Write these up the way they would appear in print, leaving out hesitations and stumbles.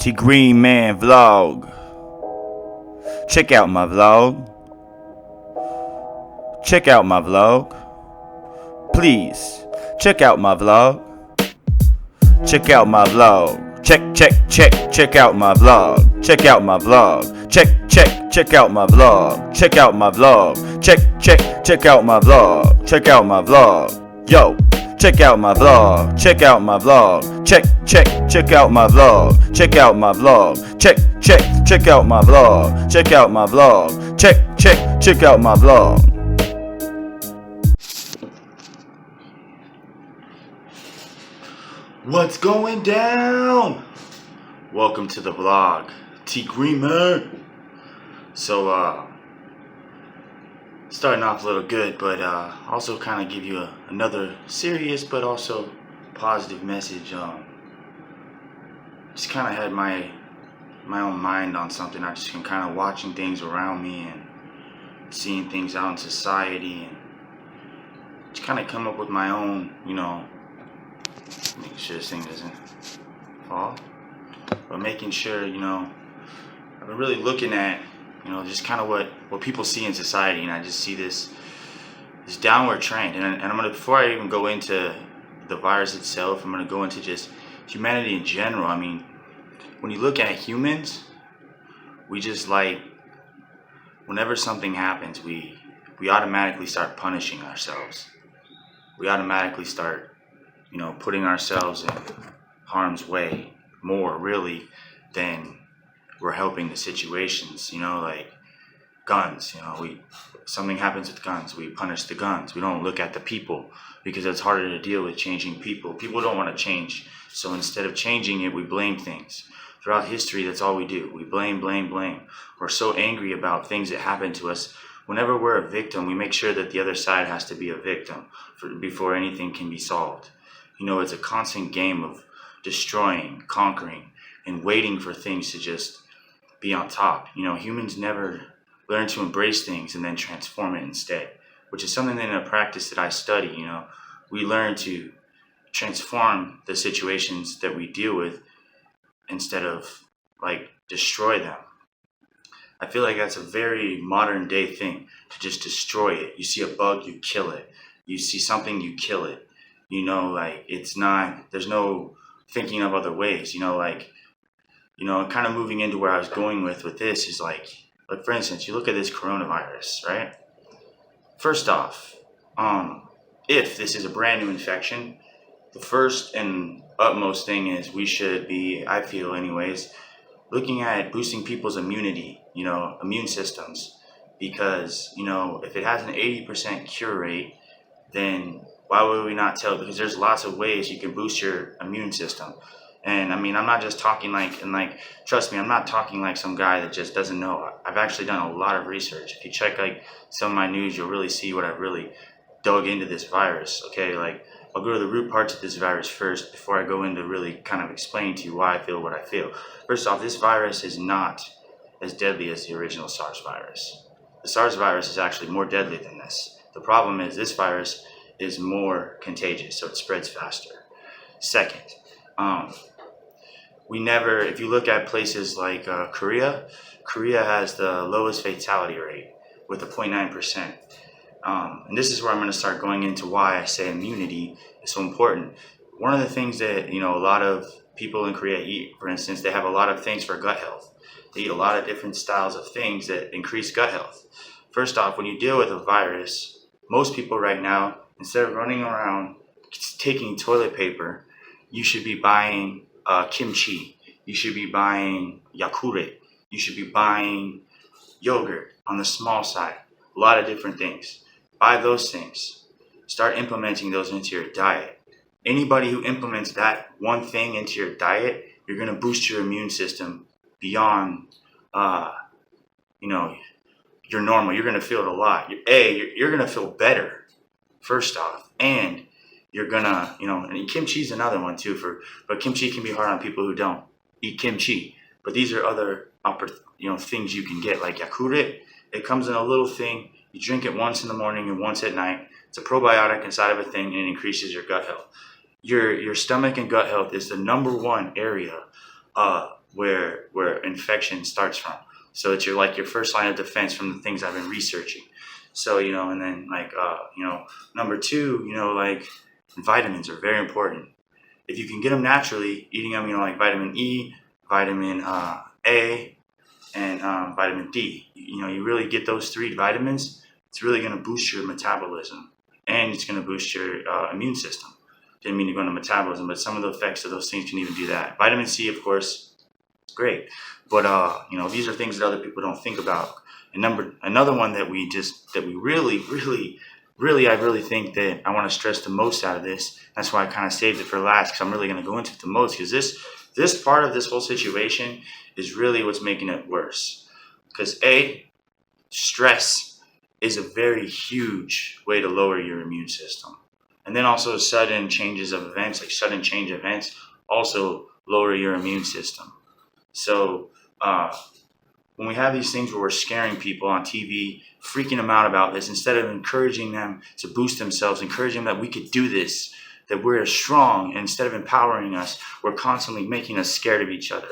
TGreenMan vlog. Check out my vlog. Check out my vlog. Please, check out my vlog. Check out my vlog. Check out my vlog. Check out my vlog. Check out my vlog. Check out my vlog. Check out my vlog. Check out my vlog. Yo. Check out my vlog. Check out my vlog. Check out my vlog. Check out my vlog. Check out my vlog. Check out my vlog. Check out my vlog. What's going down? Welcome to the vlog, TGreenMan. So starting off a little good, but also kind of give you another serious but also positive message. Just kind of had my own mind on something. I just been kind of watching things around me and seeing things out in society, and just kind of come up with my own, making sure this thing doesn't fall, but making sure, I've been really looking at, just kind of what people see in society, and I just see this downward trend. And I'm gonna, before I even go into the virus itself, I'm gonna go into just humanity in general. I mean, when you look at humans, we just whenever something happens, we automatically start punishing ourselves. We automatically start, putting ourselves in harm's way more really than we're helping the situations. Like guns, something happens with guns, we punish the guns. We don't look at the people because it's harder to deal with changing people. People don't want to change, so instead of changing it, we blame things. Throughout history, that's all we do. We blame. We're so angry about things that happen to us. Whenever we're a victim, we make sure that the other side has to be a victim before anything can be solved. It's a constant game of destroying, conquering, and waiting for things to just be on top. Humans never learn to embrace things and then transform it instead, which is something in a practice that I study. We learn to transform the situations that we deal with instead of destroy them. I feel like that's a very modern day thing, to just destroy it. You see a bug, you kill it. You see something, you kill it. It's not, there's no thinking of other ways, kind of moving into where I was going with this is like for instance, you look at this coronavirus, right? First off, if this is a brand new infection, the first and utmost thing is we should be, I feel anyways, looking at boosting people's immunity, immune systems, because, if it has an 80% cure rate, then why would we not tell? Because there's lots of ways you can boost your immune system. And I mean, I'm not just talking trust me, I'm not talking like some guy that just doesn't know. I've actually done a lot of research. If you check some of my news, you'll really see what I've really dug into this virus. Okay, I'll go to the root parts of this virus first before I go into really kind of explain to you why I feel what I feel. First off, this virus is not as deadly as the original SARS virus. The SARS virus is actually more deadly than this. The problem is this virus is more contagious, so it spreads faster. Second, if you look at places like Korea has the lowest fatality rate with a 0.9%. And this is where I'm going to start going into why I say immunity is so important. One of the things that, a lot of people in Korea eat, for instance, they have a lot of things for gut health. They eat a lot of different styles of things that increase gut health. First off, when you deal with a virus, most people right now, instead of running around taking toilet paper, you should be buying kimchi. You should be buying yakult. You should be buying yogurt on the small side. A lot of different things. Buy those things. Start implementing those into your diet. Anybody who implements that one thing into your diet, you're going to boost your immune system beyond, your normal. You're going to feel it a lot. You're going to feel better, first off, and you're gonna, and kimchi's another one too. But kimchi can be hard on people who don't eat kimchi. But these are other, things you can get, like yakult. It comes in a little thing. You drink it once in the morning and once at night. It's a probiotic inside of a thing, and it increases your gut health. Your stomach and gut health is the number one area where infection starts from. So it's your first line of defense from the things I've been researching. So and then number two, like vitamins are very important. If you can get them naturally, eating them, like vitamin E, vitamin A, and vitamin D. You really get those three vitamins. It's really going to boost your metabolism, and it's going to boost your immune system. Didn't mean to go into metabolism, but some of the effects of those things can even do that. Vitamin C, of course, is great, but these are things that other people don't think about. And another one that we really think that I want to stress the most out of this. That's why I kind of saved it for last, because I'm really going to go into it the most, because this part of this whole situation is really what's making it worse. Because stress is a very huge way to lower your immune system. And then also sudden changes of events, like sudden change events, also lower your immune system. So when we have these things where we're scaring people on TV, freaking them out about this, instead of encouraging them to boost themselves, encouraging them that we could do this, that we're strong, and instead of empowering us, we're constantly making us scared of each other.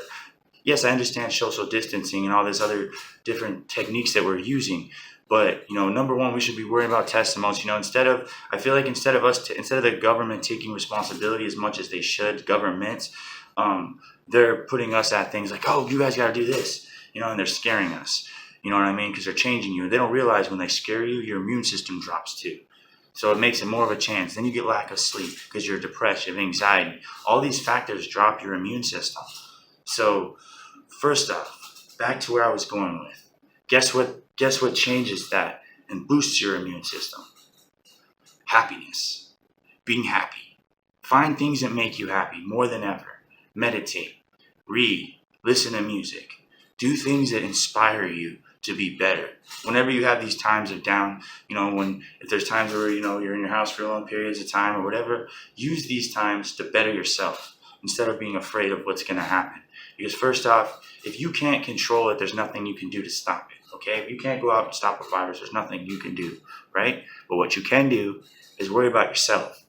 Yes, I understand social distancing and all this other different techniques that we're using, but number one, we should be worrying about testimonies. Instead of the government taking responsibility as much as they should, governments, they're putting us at things like, oh, you guys got to do this, and they're scaring us. You know what I mean? Because they're changing you. They don't realize when they scare you, your immune system drops too. So it makes it more of a chance. Then you get lack of sleep because you're depressed, you have anxiety. All these factors drop your immune system. So first off, back to where I was going with. Guess what changes that and boosts your immune system? Happiness. Being happy. Find things that make you happy more than ever. Meditate. Read. Listen to music. Do things that inspire you to be better. Whenever you have these times of down, if there's times where, you're in your house for long periods of time or whatever, use these times to better yourself instead of being afraid of what's going to happen. Because first off, if you can't control it, there's nothing you can do to stop it, okay? If you can't go out and stop a virus, there's nothing you can do, right? But what you can do is worry about yourself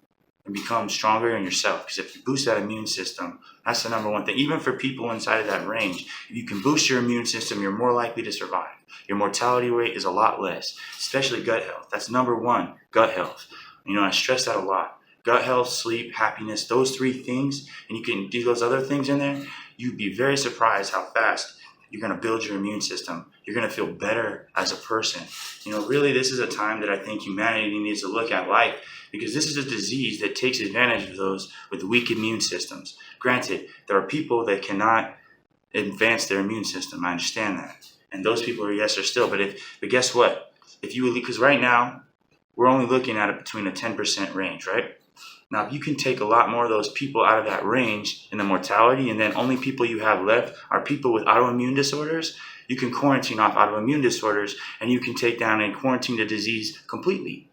and become stronger in yourself. Because if you boost that immune system, that's the number one thing. Even for people inside of that range, if you can boost your immune system, you're more likely to survive. Your mortality rate is a lot less, especially gut health. That's number one, gut health. I stress that a lot. Gut health, sleep, happiness, those three things, and you can do those other things in there, you'd be very surprised how fast you're going to build your immune system. You're going to feel better as a person. Really, this is a time that I think humanity needs to look at life, because this is a disease that takes advantage of those with weak immune systems. Granted, there are people that cannot advance their immune system. I understand that. And those people are still. But guess what? Because right now, we're only looking at it between a 10% range, right? Now, if you can take a lot more of those people out of that range in the mortality, and then only people you have left are people with autoimmune disorders, you can quarantine off autoimmune disorders, and you can take down and quarantine the disease completely.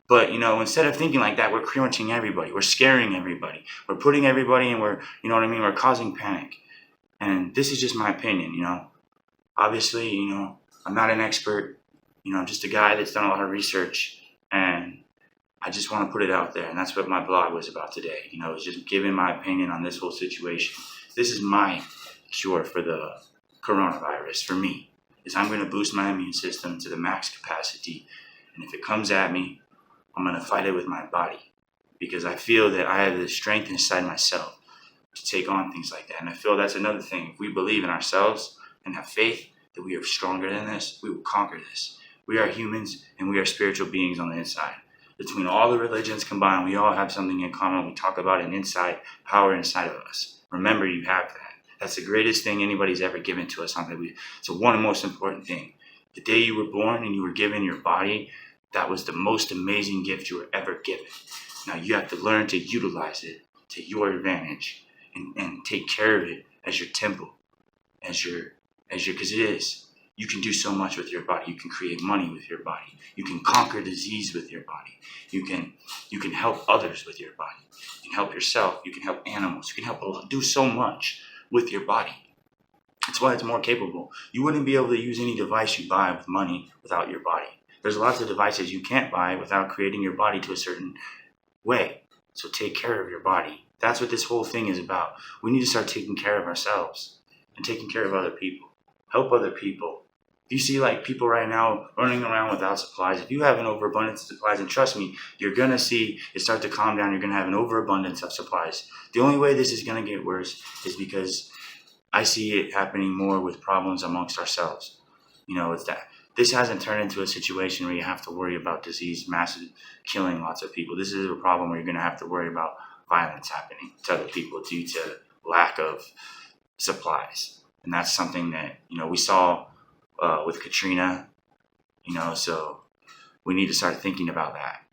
But, instead of thinking like that, we're quarantining everybody. We're scaring everybody. We're putting everybody in where, we're causing panic. And this is just my opinion, Obviously, I'm not an expert. I'm just a guy that's done a lot of research, and I just want to put it out there. And that's what my blog was about today. It's just giving my opinion on this whole situation. This is my cure for the coronavirus for me, is I'm going to boost my immune system to the max capacity. And if it comes at me, I'm going to fight it with my body, because I feel that I have the strength inside myself to take on things like that. And I feel that's another thing. If we believe in ourselves and have faith that we are stronger than this, we will conquer this. We are humans, and we are spiritual beings on the inside. Between all the religions combined, we all have something in common. We talk about an inside power inside of us. Remember, you have that. That's the greatest thing anybody's ever given to us. It's one of the most important things. The day you were born and you were given your body, that was the most amazing gift you were ever given. Now you have to learn to utilize it to your advantage and take care of it as your temple, because it is. You can do so much with your body. You can create money with your body. You can conquer disease with your body. You can help others with your body. You can help yourself. You can help animals. You can do so much with your body. That's why it's more capable. You wouldn't be able to use any device you buy with money without your body. There's lots of devices you can't buy without creating your body to a certain way. So take care of your body. That's what this whole thing is about. We need to start taking care of ourselves and taking care of other people. Help other people. If you see like people right now running around without supplies, if you have an overabundance of supplies, and trust me, you're going to see it start to calm down. You're going to have an overabundance of supplies. The only way this is going to get worse is because I see it happening more with problems amongst ourselves. It's that this hasn't turned into a situation where you have to worry about disease, massive killing lots of people. This is a problem where you're going to have to worry about violence happening to other people due to lack of supplies. And that's something that, we saw with Katrina, so we need to start thinking about that.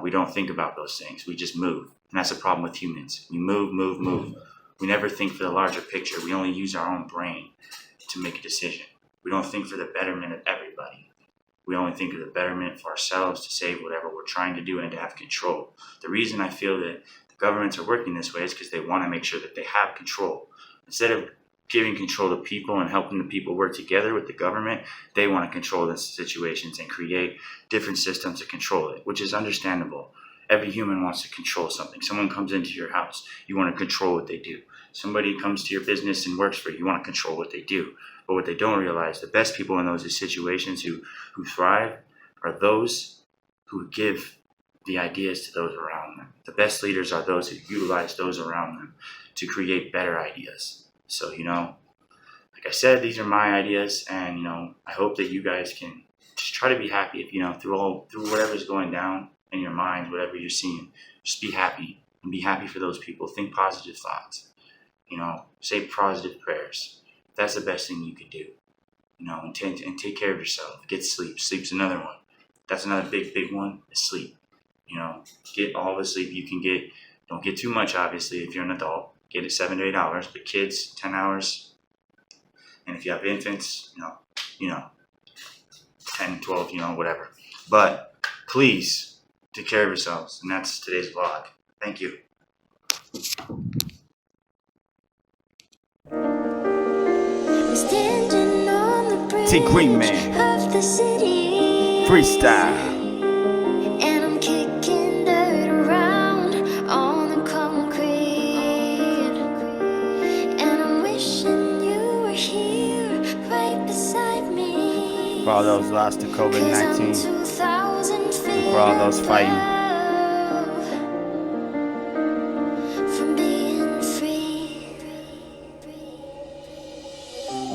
We don't think about those things. We just move. And that's the problem with humans. We move. We never think for the larger picture. We only use our own brain to make a decision. We don't think for the betterment of everybody. We only think of the betterment for ourselves to save whatever we're trying to do and to have control. The reason I feel that the governments are working this way is because they want to make sure that they have control. Instead of giving control to people and helping the people work together with the government, they want to control the situations and create different systems to control it, which is understandable. Every human wants to control something. Someone comes into your house, you want to control what they do. Somebody comes to your business and works for you, you want to control what they do. But what they don't realize, the best people in those situations who thrive are those who give the ideas to those around them. The best leaders are those who utilize those around them to create better ideas. So, like I said, these are my ideas, and, I hope that you guys can just try to be happy if, through whatever's going down in your mind, whatever you're seeing, just be happy and be happy for those people. Think positive thoughts, say positive prayers. That's the best thing you could do, and take care of yourself. Get sleep. Sleep's another one. That's another big one, is sleep. Get all the sleep you can get. Don't get too much, obviously, if you're an adult. Get it 7 to 8 hours, but kids, 10 hours. And if you have infants, 10, 12, whatever. But please take care of yourselves. And that's today's vlog. Thank you. TGreenMan Freestyle. And I'm kicking dirt around on the concrete. And I'm wishing you were here right beside me. For all those lost to COVID-19, and for all those fighting. From being free.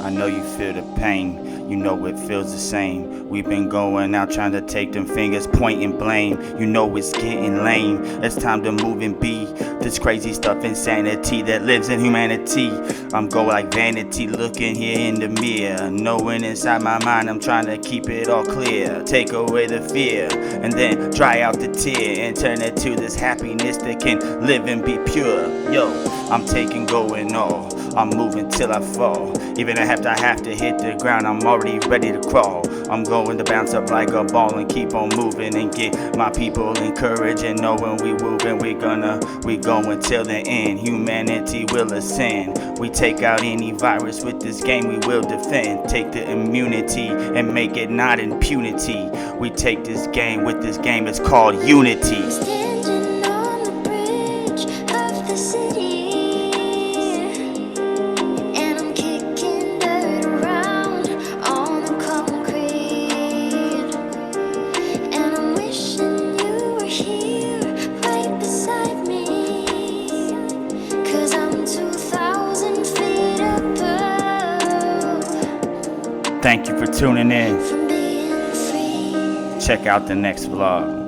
I know you feel the pain, you know it feels the same. We've been going out trying to take them fingers, pointing blame. You know it's getting lame, it's time to move and be this crazy stuff, insanity that lives in humanity. I'm go like vanity, looking here in the mirror, knowing inside my mind I'm trying to keep it all clear. Take away the fear, and then dry out the tear, and turn it to this happiness that can live and be pure. Yo, I'm taking going all, I'm moving till I fall. Even if I have to hit the ground, I'm already ready to crawl. I'm going to bounce up like a ball and keep on moving, and get my people encouraged and knowing we moving. We going till the end. Humanity will ascend. We take out any virus with this game, we will defend. Take the immunity and make it not impunity. We take this game with this game, it's called unity. Standing on the bridge of the city. Thank you for tuning in. Check out the next vlog.